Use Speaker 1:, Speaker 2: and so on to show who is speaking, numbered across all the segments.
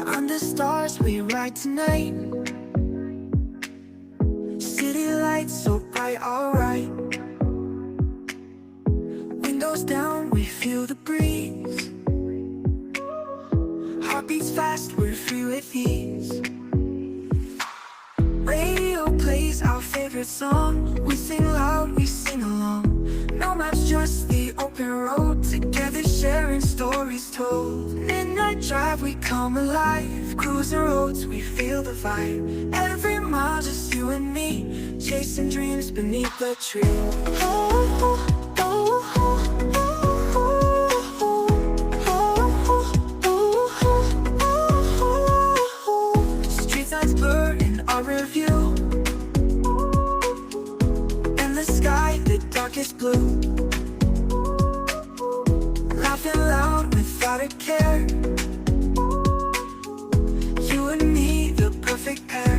Speaker 1: Under stars we ride tonight. City lights so bright, alright. Windows down, we feel the breeze. Heartbeats fast, we're free with ease. Radio plays our favorite song. We sing loud, we sing along. No maps, just the open road. Together sharing stories told. Midnight drive, we come alive. Cruising roads, we feel the vibe. Every mile, just you and me. Chasing dreams beneath the tree. Street lights blur in our review. And the sky, the darkest blue. Laughing loud without a care. You and me, the perfect pair.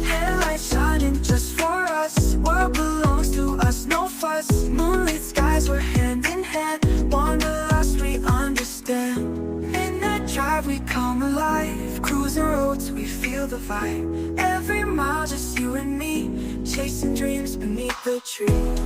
Speaker 1: Headlights shining just for us. World belongs to us, no fuss. Moonlit skies, we're hand in hand. Wander lost, we understand. Midnight drive, we come alive. Cruising roads, we feel the vibe. Every mile, just you and me. Chasing dreams beneath the tree.